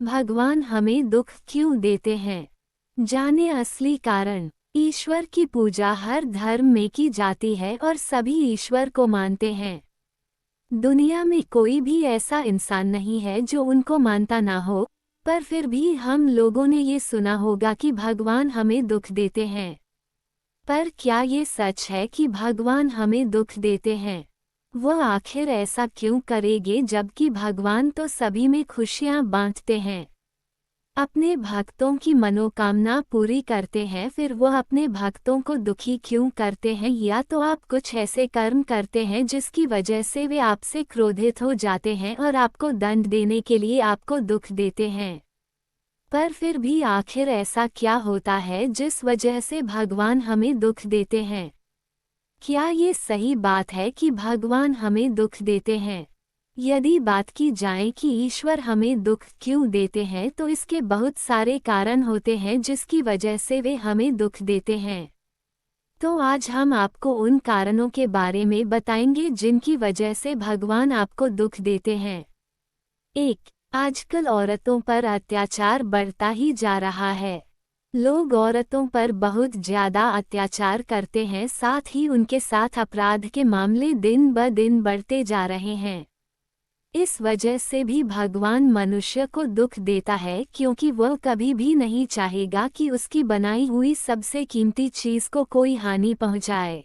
भगवान हमें दुख क्यों देते हैं? जाने असली कारण। ईश्वर की पूजा हर धर्म में की जाती है और सभी ईश्वर को मानते हैं। दुनिया में कोई भी ऐसा इंसान नहीं है जो उनको मानता ना हो, पर फिर भी हम लोगों ने ये सुना होगा कि भगवान हमें दुख देते हैं। पर क्या ये सच है कि भगवान हमें दुख देते हैं? वह आखिर ऐसा क्यों करेंगे जबकि भगवान तो सभी में खुशियां बांटते हैं, अपने भक्तों की मनोकामना पूरी करते हैं, फिर वह अपने भक्तों को दुखी क्यों करते हैं? या तो आप कुछ ऐसे कर्म करते हैं जिसकी वजह से वे आपसे क्रोधित हो जाते हैं और आपको दंड देने के लिए आपको दुख देते हैं। पर फिर भी आखिर ऐसा क्या होता है जिस वजह से भगवान हमें दुख देते हैं? क्या ये सही बात है कि भगवान हमें दुख देते हैं? यदि बात की जाए कि ईश्वर हमें दुख क्यों देते हैं, तो इसके बहुत सारे कारण होते हैं जिसकी वजह से वे हमें दुख देते हैं। तो आज हम आपको उन कारणों के बारे में बताएंगे जिनकी वजह से भगवान आपको दुख देते हैं। 1. आजकल औरतों पर अत्याचार बढ़ता ही जा रहा है। लोग औरतों पर बहुत ज्यादा अत्याचार करते हैं, साथ ही उनके साथ अपराध के मामले दिन ब दिन बढ़ते जा रहे हैं। इस वजह से भी भगवान मनुष्य को दुख देता है, क्योंकि वह कभी भी नहीं चाहेगा कि उसकी बनाई हुई सबसे कीमती चीज को कोई हानि पहुंचाए।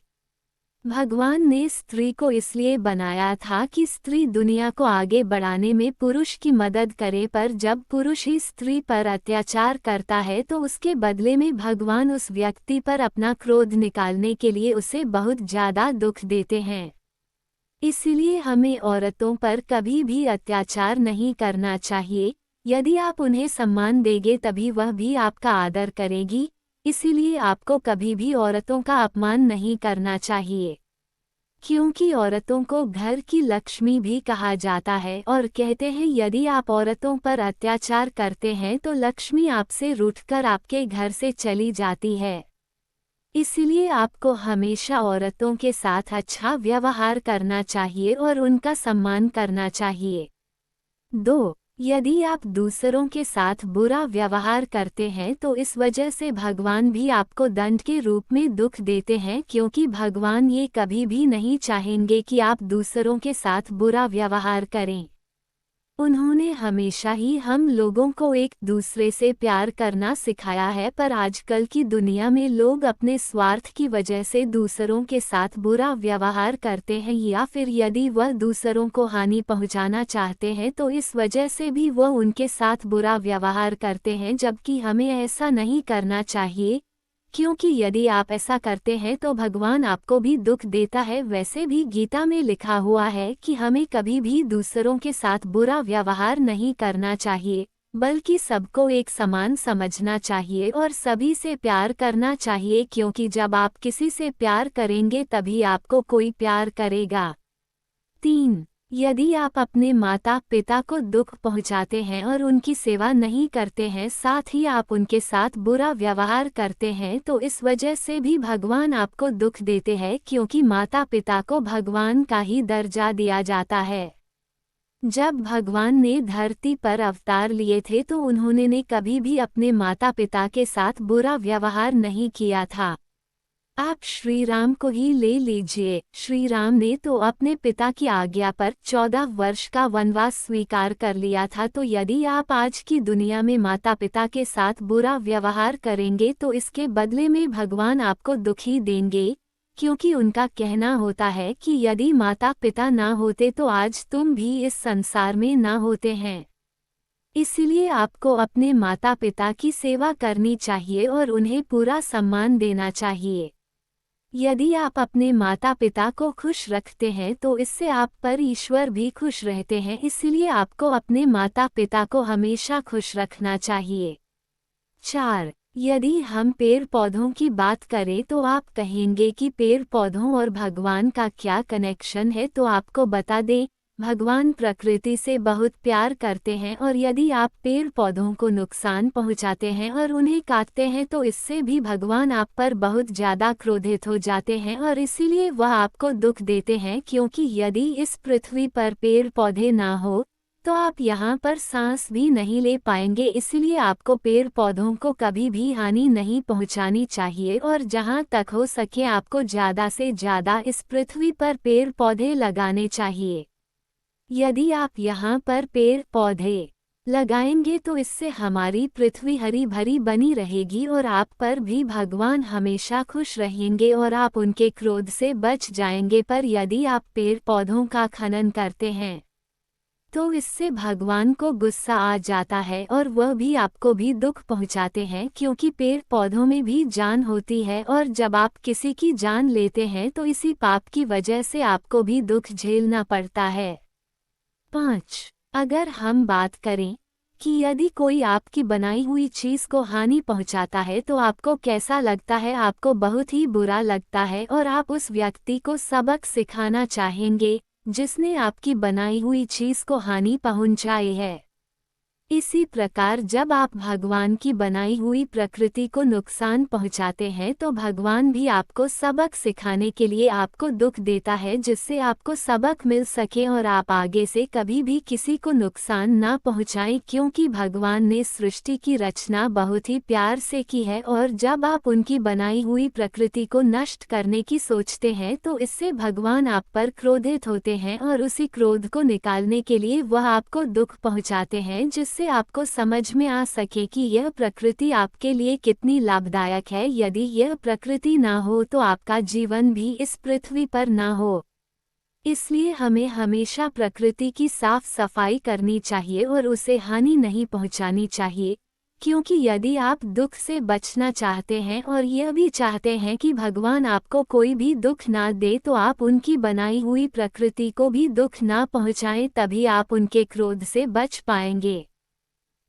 भगवान ने स्त्री को इसलिए बनाया था कि स्त्री दुनिया को आगे बढ़ाने में पुरुष की मदद करे, पर जब पुरुष ही स्त्री पर अत्याचार करता है तो उसके बदले में भगवान उस व्यक्ति पर अपना क्रोध निकालने के लिए उसे बहुत ज्यादा दुख देते हैं। इसलिए हमें औरतों पर कभी भी अत्याचार नहीं करना चाहिए। यदि आप उन्हें सम्मान देंगे तभी वह भी आपका आदर करेगी, इसीलिए आपको कभी भी औरतों का अपमान नहीं करना चाहिए। क्योंकि औरतों को घर की लक्ष्मी भी कहा जाता है और कहते हैं यदि आप औरतों पर अत्याचार करते हैं तो लक्ष्मी आपसे रूठकर आपके घर से चली जाती है। इसलिए आपको हमेशा औरतों के साथ अच्छा व्यवहार करना चाहिए और उनका सम्मान करना चाहिए। 2. यदि आप दूसरों के साथ बुरा व्यवहार करते हैं तो इस वजह से भगवान भी आपको दंड के रूप में दुख देते हैं, क्योंकि भगवान ये कभी भी नहीं चाहेंगे कि आप दूसरों के साथ बुरा व्यवहार करें। उन्होंने हमेशा ही हम लोगों को एक दूसरे से प्यार करना सिखाया है, पर आजकल की दुनिया में लोग अपने स्वार्थ की वजह से दूसरों के साथ बुरा व्यवहार करते हैं, या फिर यदि वह दूसरों को हानि पहुंचाना चाहते हैं तो इस वजह से भी वह उनके साथ बुरा व्यवहार करते हैं, जबकि हमें ऐसा नहीं करना चाहिए, क्योंकि यदि आप ऐसा करते हैं तो भगवान आपको भी दुख देता है। वैसे भी गीता में लिखा हुआ है कि हमें कभी भी दूसरों के साथ बुरा व्यवहार नहीं करना चाहिए, बल्कि सबको एक समान समझना चाहिए और सभी से प्यार करना चाहिए, क्योंकि जब आप किसी से प्यार करेंगे तभी आपको कोई प्यार करेगा। 3. यदि आप अपने माता पिता को दुख पहुंचाते हैं और उनकी सेवा नहीं करते हैं, साथ ही आप उनके साथ बुरा व्यवहार करते हैं, तो इस वजह से भी भगवान आपको दुख देते हैं, क्योंकि माता पिता को भगवान का ही दर्जा दिया जाता है। जब भगवान ने धरती पर अवतार लिए थे तो उन्होंने ने कभी भी अपने माता पिता के साथ बुरा व्यवहार नहीं किया था। आप श्री राम को ही ले लीजिए। श्री राम ने तो अपने पिता की आज्ञा पर 14 वर्ष का वनवास स्वीकार कर लिया था। तो यदि आप आज की दुनिया में माता पिता के साथ बुरा व्यवहार करेंगे तो इसके बदले में भगवान आपको दुखी देंगे, क्योंकि उनका कहना होता है कि यदि माता पिता ना होते तो आज तुम भी इस संसार में ना होते हैं। इसलिए आपको अपने माता पिता की सेवा करनी चाहिए और उन्हें पूरा सम्मान देना चाहिए। यदि आप अपने माता पिता को खुश रखते हैं तो इससे आप पर ईश्वर भी खुश रहते हैं, इसलिए आपको अपने माता पिता को हमेशा खुश रखना चाहिए। 4. यदि हम पेड़ पौधों की बात करें तो आप कहेंगे कि पेड़ पौधों और भगवान का क्या कनेक्शन है, तो आपको बता दें, भगवान प्रकृति से बहुत प्यार करते हैं और यदि आप पेड़ पौधों को नुकसान पहुंचाते हैं और उन्हें काटते हैं तो इससे भी भगवान आप पर बहुत ज़्यादा क्रोधित हो जाते हैं और इसीलिए वह आपको दुख देते हैं, क्योंकि यदि इस पृथ्वी पर पेड़ पौधे ना हो तो आप यहाँ पर सांस भी नहीं ले पाएंगे। इसलिए आपको पेड़ पौधों को कभी भी हानि नहीं पहुँचानी चाहिए और जहाँ तक हो सके आपको ज़्यादा से ज़्यादा इस पृथ्वी पर पेड़ पौधे लगाने चाहिए। यदि आप यहाँ पर पेड़ पौधे लगाएंगे तो इससे हमारी पृथ्वी हरी भरी बनी रहेगी और आप पर भी भगवान हमेशा खुश रहेंगे और आप उनके क्रोध से बच जाएंगे। पर यदि आप पेड़ पौधों का खनन करते हैं तो इससे भगवान को गुस्सा आ जाता है और वह भी आपको भी दुख पहुंचाते हैं, क्योंकि पेड़ पौधों में भी जान होती है और जब आप किसी की जान लेते हैं तो इसी पाप की वजह से आपको भी दुख झेलना पड़ता है। 5. अगर हम बात करें कि यदि कोई आपकी बनाई हुई चीज़ को हानि पहुंचाता है तो आपको कैसा लगता है? आपको बहुत ही बुरा लगता है और आप उस व्यक्ति को सबक सिखाना चाहेंगे जिसने आपकी बनाई हुई चीज़ को हानि पहुंचाई है। इसी प्रकार जब आप भगवान की बनाई हुई प्रकृति को नुकसान पहुंचाते हैं तो भगवान भी आपको सबक सिखाने के लिए आपको दुख देता है, जिससे आपको सबक मिल सके और आप आगे से कभी भी किसी को नुकसान ना पहुंचाएं, क्योंकि भगवान ने सृष्टि की रचना बहुत ही प्यार से की है और जब आप उनकी बनाई हुई प्रकृति को नष्ट करने की सोचते हैं तो इससे भगवान आप पर क्रोधित होते हैं और उसी क्रोध को निकालने के लिए वह आपको दुख पहुंचाते हैं, जिससे आपको समझ में आ सके कि यह प्रकृति आपके लिए कितनी लाभदायक है। यदि यह प्रकृति ना हो तो आपका जीवन भी इस पृथ्वी पर ना हो। इसलिए हमें हमेशा प्रकृति की साफ सफाई करनी चाहिए और उसे हानि नहीं पहुंचानी चाहिए, क्योंकि यदि आप दुख से बचना चाहते हैं और यह भी चाहते हैं कि भगवान आपको कोई भी दुख ना दे तो आप उनकी बनाई हुई प्रकृति को भी दुख ना पहुंचाएं, तभी आप उनके क्रोध से बच पाएंगे।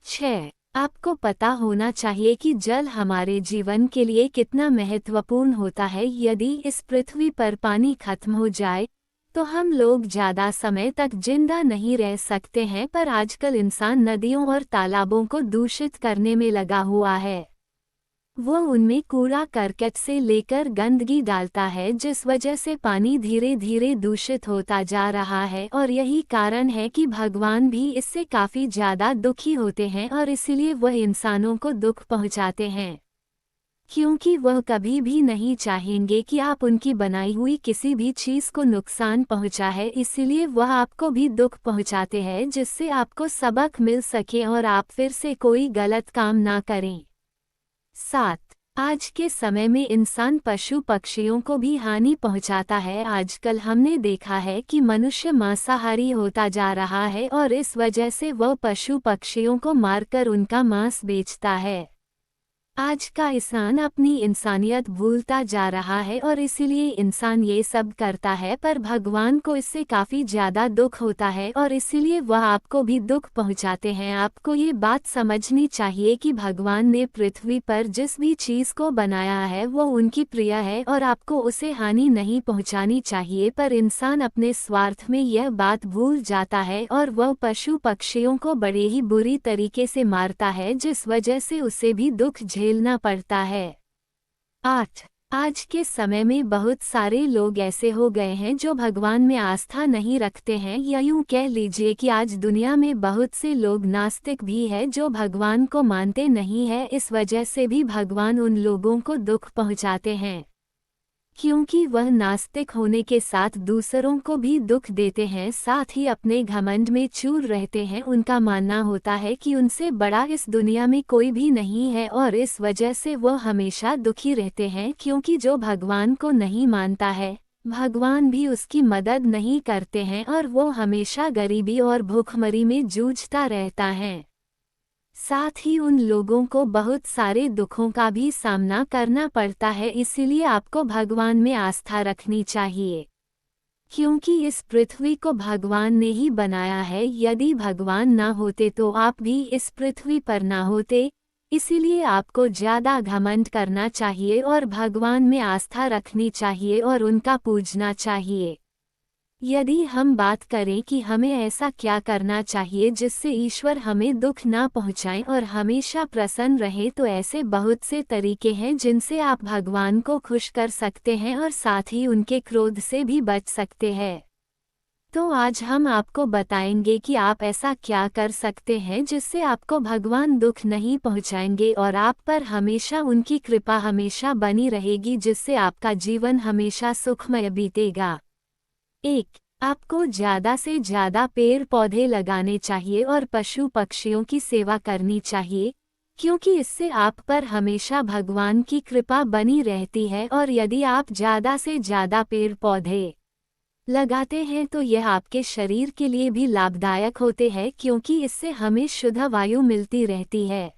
6. आपको पता होना चाहिए कि जल हमारे जीवन के लिए कितना महत्वपूर्ण होता है। यदि इस पृथ्वी पर पानी खत्म हो जाए तो हम लोग ज़्यादा समय तक जिंदा नहीं रह सकते हैं, पर आजकल इंसान नदियों और तालाबों को दूषित करने में लगा हुआ है। वो उनमें कूड़ा करकट से लेकर गंदगी डालता है, जिस वजह से पानी धीरे धीरे दूषित होता जा रहा है और यही कारण है कि भगवान भी इससे काफ़ी ज़्यादा दुखी होते हैं और इसीलिए वह इंसानों को दुख पहुंचाते हैं, क्योंकि वह कभी भी नहीं चाहेंगे कि आप उनकी बनाई हुई किसी भी चीज़ को नुकसान पहुंचाए। इसीलिए वह आपको भी दुख पहुंचाते हैं, जिससे आपको सबक मिल सके और आप फिर से कोई गलत काम ना करें। 7. आज के समय में इंसान पशु पक्षियों को भी हानि पहुंचाता है। आजकल हमने देखा है कि मनुष्य मांसाहारी होता जा रहा है और इस वजह से वह पशु पक्षियों को मारकर उनका मांस बेचता है। आज का इंसान अपनी इंसानियत भूलता जा रहा है और इसीलिए इंसान ये सब करता है, पर भगवान को इससे काफ़ी ज़्यादा दुख होता है और इसीलिए वह आपको भी दुख पहुंचाते हैं। आपको ये बात समझनी चाहिए कि भगवान ने पृथ्वी पर जिस भी चीज़ को बनाया है वो उनकी प्रिय है और आपको उसे हानि नहीं पहुंचानी चाहिए, पर इंसान अपने स्वार्थ में यह बात भूल जाता है और वह पशु पक्षियों को बड़े ही बुरी तरीके से मारता है, जिस वजह से उसे भी दुख झेलना पड़ता है। 8. आज के समय में बहुत सारे लोग ऐसे हो गए हैं जो भगवान में आस्था नहीं रखते हैं, या यूं कह लीजिए कि आज दुनिया में बहुत से लोग नास्तिक भी हैं जो भगवान को मानते नहीं हैं। इस वजह से भी भगवान उन लोगों को दुख पहुंचाते हैं, क्योंकि वह नास्तिक होने के साथ दूसरों को भी दुख देते हैं, साथ ही अपने घमंड में चूर रहते हैं। उनका मानना होता है कि उनसे बड़ा इस दुनिया में कोई भी नहीं है और इस वजह से वह हमेशा दुखी रहते हैं, क्योंकि जो भगवान को नहीं मानता है भगवान भी उसकी मदद नहीं करते हैं और वो हमेशा गरीबी और भूखमरी में जूझता रहता है। साथ ही उन लोगों को बहुत सारे दुखों का भी सामना करना पड़ता है। इसीलिए आपको भगवान में आस्था रखनी चाहिए, क्योंकि इस पृथ्वी को भगवान ने ही बनाया है। यदि भगवान ना होते तो आप भी इस पृथ्वी पर ना होते। इसीलिए आपको ज़्यादा घमंड करना चाहिए और भगवान में आस्था रखनी चाहिए और उनका पूजना चाहिए। यदि हम बात करें कि हमें ऐसा क्या करना चाहिए जिससे ईश्वर हमें दुख ना पहुंचाएं और हमेशा प्रसन्न रहे, तो ऐसे बहुत से तरीके हैं जिनसे आप भगवान को खुश कर सकते हैं और साथ ही उनके क्रोध से भी बच सकते हैं। तो आज हम आपको बताएंगे कि आप ऐसा क्या कर सकते हैं जिससे आपको भगवान दुख नहीं पहुंचाएंगे और आप पर हमेशा उनकी कृपा हमेशा बनी रहेगी, जिससे आपका जीवन हमेशा सुखमय बीतेगा। 1. आपको ज़्यादा से ज़्यादा पेड़ पौधे लगाने चाहिए और पशु पक्षियों की सेवा करनी चाहिए, क्योंकि इससे आप पर हमेशा भगवान की कृपा बनी रहती है। और यदि आप ज़्यादा से ज़्यादा पेड़ पौधे लगाते हैं तो यह आपके शरीर के लिए भी लाभदायक होते हैं, क्योंकि इससे हमें शुद्ध वायु मिलती रहती है।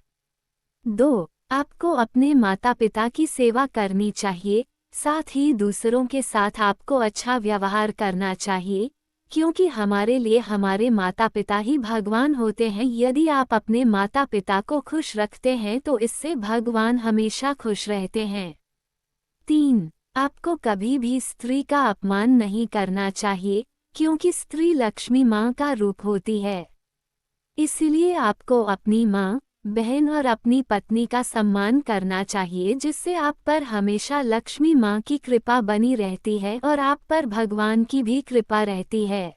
2. आपको अपने माता पिता की सेवा करनी चाहिए, साथ ही दूसरों के साथ आपको अच्छा व्यवहार करना चाहिए, क्योंकि हमारे लिए हमारे माता पिता ही भगवान होते हैं। यदि आप अपने माता पिता को खुश रखते हैं तो इससे भगवान हमेशा खुश रहते हैं। 3. आपको कभी भी स्त्री का अपमान नहीं करना चाहिए, क्योंकि स्त्री लक्ष्मी माँ का रूप होती है। इसलिए आपको अपनी माँ, बहन और अपनी पत्नी का सम्मान करना चाहिए, जिससे आप पर हमेशा लक्ष्मी माँ की कृपा बनी रहती है और आप पर भगवान की भी कृपा रहती है।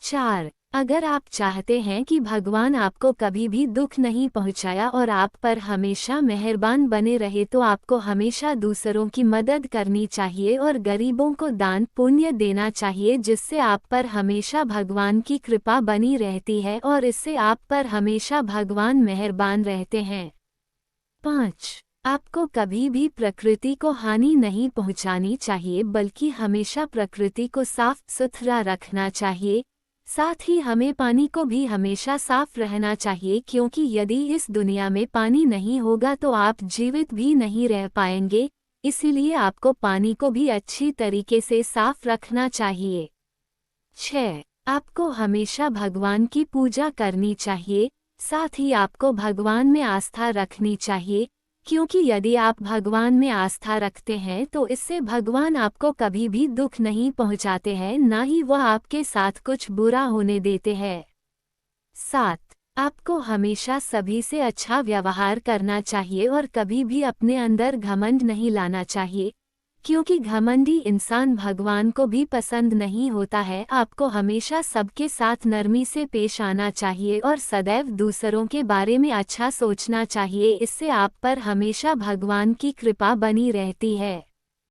4. अगर आप चाहते हैं कि भगवान आपको कभी भी दुख नहीं पहुंचाया और आप पर हमेशा मेहरबान बने रहे, तो आपको हमेशा दूसरों की मदद करनी चाहिए और गरीबों को दान पुण्य देना चाहिए, जिससे आप पर हमेशा भगवान की कृपा बनी रहती है और इससे आप पर हमेशा भगवान मेहरबान रहते हैं। 5. आपको कभी भी प्रकृति को हानि नहीं पहुंचानी चाहिए, बल्कि हमेशा प्रकृति को साफ सुथरा रखना चाहिए। साथ ही हमें पानी को भी हमेशा साफ रहना चाहिए, क्योंकि यदि इस दुनिया में पानी नहीं होगा तो आप जीवित भी नहीं रह पाएंगे। इसीलिए आपको पानी को भी अच्छी तरीके से साफ रखना चाहिए। 6. आपको हमेशा भगवान की पूजा करनी चाहिए, साथ ही आपको भगवान में आस्था रखनी चाहिए, क्योंकि यदि आप भगवान में आस्था रखते हैं तो इससे भगवान आपको कभी भी दुख नहीं पहुंचाते हैं, ना ही वह आपके साथ कुछ बुरा होने देते हैं। 7. आपको हमेशा सभी से अच्छा व्यवहार करना चाहिए और कभी भी अपने अंदर घमंड नहीं लाना चाहिए, क्योंकि घमंडी इंसान भगवान को भी पसंद नहीं होता है। आपको हमेशा सबके साथ नरमी से पेश आना चाहिए और सदैव दूसरों के बारे में अच्छा सोचना चाहिए, इससे आप पर हमेशा भगवान की कृपा बनी रहती है।